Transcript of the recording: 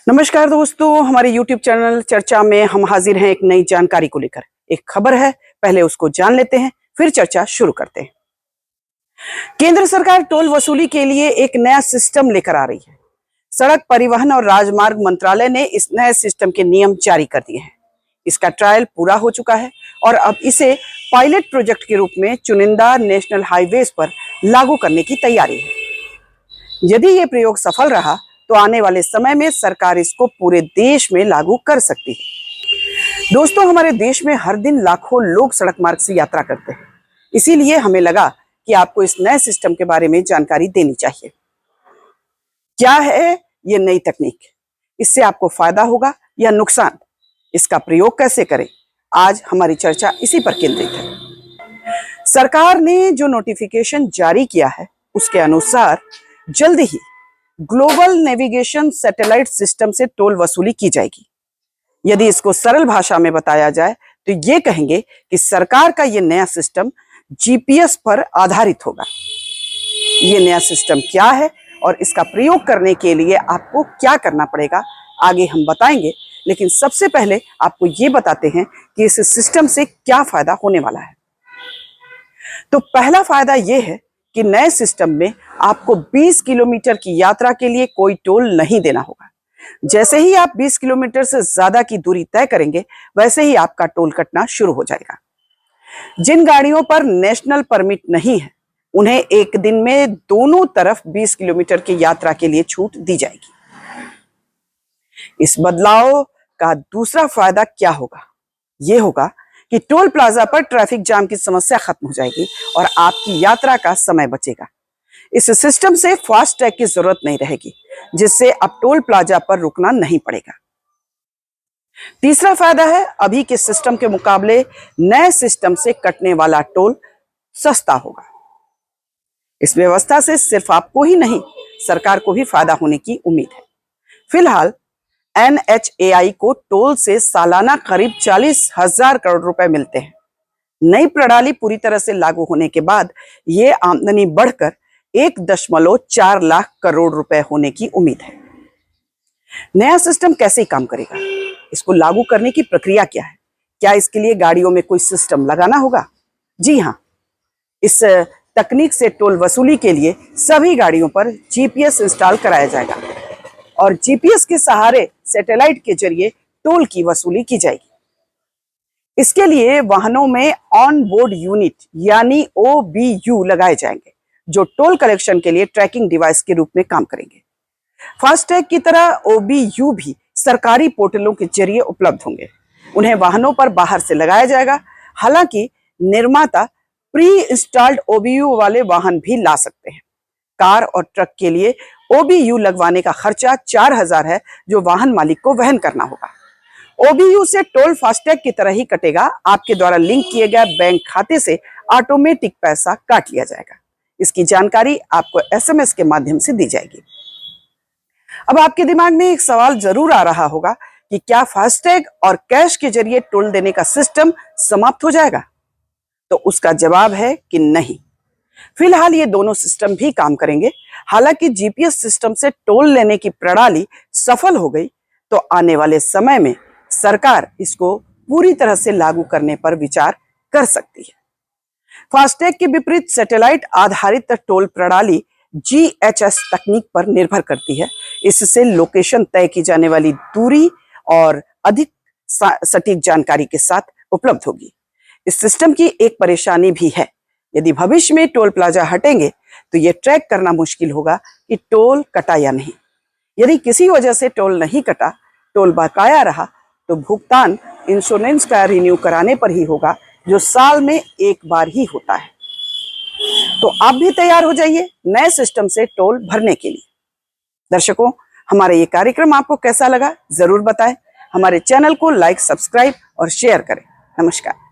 नमस्कार दोस्तों, हमारे YouTube चैनल चर्चा में हम हाजिर हैं एक नई जानकारी को लेकर। एक खबर है, पहले उसको जान लेते हैं, फिर चर्चा शुरू करते हैं। केंद्र सरकार टोल वसूली के लिए एक नया सिस्टम लेकर आ रही है। सड़क परिवहन और राजमार्ग मंत्रालय ने इस नए सिस्टम के नियम जारी कर दिए हैं। इसका ट्रायल पूरा हो चुका है और अब इसे पायलट प्रोजेक्ट के रूप में चुनिंदा नेशनल हाईवेज पर लागू करने की तैयारी है। यदि ये प्रयोग सफल रहा तो आने वाले समय में सरकार इसको पूरे देश में लागू कर सकती है। दोस्तों, हमारे देश में हर दिन लाखों लोग सड़क मार्ग से यात्रा करते हैं, इसीलिए हमें लगा कि आपको इस नए सिस्टम के बारे में जानकारी देनी चाहिए। क्या है ये नई तकनीक, इससे आपको फायदा होगा या नुकसान, इसका प्रयोग कैसे करें, आज हमारी चर्चा इसी पर केंद्रित है। सरकार ने जो नोटिफिकेशन जारी किया है उसके अनुसार जल्द ही ग्लोबल नेविगेशन सैटेलाइट सिस्टम से टोल वसूली की जाएगी। यदि इसको सरल भाषा में बताया जाए तो ये कहेंगे कि सरकार का ये नया सिस्टम जीपीएस पर आधारित होगा। ये नया सिस्टम क्या है और इसका प्रयोग करने के लिए आपको क्या करना पड़ेगा, आगे हम बताएंगे, लेकिन सबसे पहले आपको ये बताते हैं कि इस सिस्टम से क्या फायदा होने वाला है। तो पहला फायदा यह है कि नए सिस्टम में आपको 20 किलोमीटर की यात्रा के लिए कोई टोल नहीं देना होगा। जैसे ही आप 20 किलोमीटर से ज्यादा की दूरी तय करेंगे, वैसे ही आपका टोल कटना शुरू हो जाएगा। जिन गाड़ियों पर नेशनल परमिट नहीं है, उन्हें एक दिन में दोनों तरफ 20 किलोमीटर की यात्रा के लिए छूट दी जाएगी। इस बदलाव का दूसरा फायदा क्या होगा? यह होगा कि टोल प्लाजा पर ट्रैफिक जाम की समस्या खत्म हो जाएगी और आपकी यात्रा का समय बचेगा। इस सिस्टम से फास्ट टैग की जरूरत नहीं रहेगी, जिससे अब टोल प्लाजा पर रुकना नहीं पड़ेगा। तीसरा फायदा है, अभी के सिस्टम के मुकाबले नए सिस्टम से कटने वाला टोल सस्ता होगा। इस व्यवस्था से सिर्फ आपको ही नहीं, सरकार को भी फायदा होने की उम्मीद है। फिलहाल NHAI को टोल से सालाना करीब 40,000 करोड़ रुपए मिलते हैं। नई प्रणाली पूरी तरह से लागू होने के बाद ये आमदनी बढ़कर 1.4 लाख करोड़ रुपए होने की उम्मीद है। नया सिस्टम कैसे काम करेगा, इसको लागू करने की प्रक्रिया क्या है? क्या इसके लिए गाड़ियों में कोई सिस्टम लगाना होगा? जी हाँ, इस तकनीक से टोल वसूली के लिए सभी गाड़ियों पर जीपीएस इंस्टॉल कराया जाएगा और जीपीएस के सहारे सैटेलाइट के जरिए टोल की वसूली की जाएगी। इसके लिए वाहनों में ऑन बोर्ड यूनिट यानी OBU लगाए जाएंगे, जो टोल कलेक्शन के लिए ट्रैकिंग डिवाइस के रूप में काम करेंगे। फास्टैग की तरह OBU भी सरकारी पोर्टलों के जरिए उपलब्ध होंगे। उन्हें वाहनों पर बाहर से लगाया जाएगा। हालांकि निर्माता प्री इंस्टॉल्ड OBU वाले वाहन भी ला सकते हैं। कार और ट्रक के लिए OBU लगवाने का खर्चा 4,000 है, जो वाहन मालिक को वहन करना होगा। OBU से टोल फास्टैग की तरह ही कटेगा। आपके द्वारा लिंक किए गए बैंक खाते से ऑटोमेटिक पैसा काट लिया जाएगा। इसकी जानकारी आपको SMS के माध्यम से दी जाएगी। अब आपके दिमाग में एक सवाल जरूर आ रहा होगा कि क्या फास्टैग और कैश के जरिए टोल देने का सिस्टम समाप्त हो जाएगा? तो उसका जवाब है कि नहीं। फिलहाल ये दोनों सिस्टम भी काम करेंगे। हालांकि जीपीएस सिस्टम से टोल लेने की प्रणाली सफल हो गई तो आने वाले समय में सरकार इसको पूरी तरह से लागू करने पर विचार कर सकती है। फास्टैग के विपरीत सैटेलाइट आधारित टोल प्रणाली GHS तकनीक पर निर्भर करती है। इससे लोकेशन तय की जाने वाली दूरी और अधिक सटीक जानकारी के साथ उपलब्ध होगी। इस सिस्टम की एक परेशानी भी है, यदि भविष्य में टोल प्लाजा हटेंगे तो यह ट्रैक करना मुश्किल होगा कि टोल कटा या नहीं। यदि किसी वजह से टोल नहीं कटा, टोल बकाया रहा, तो भुगतान इंश्योरेंस का रिन्यू कराने पर ही होगा, जो साल में एक बार ही होता है। तो आप भी तैयार हो जाइए नए सिस्टम से टोल भरने के लिए। दर्शकों, हमारा ये कार्यक्रम आपको कैसा लगा जरूर बताएं। हमारे चैनल को लाइक, सब्सक्राइब और शेयर करें। नमस्कार।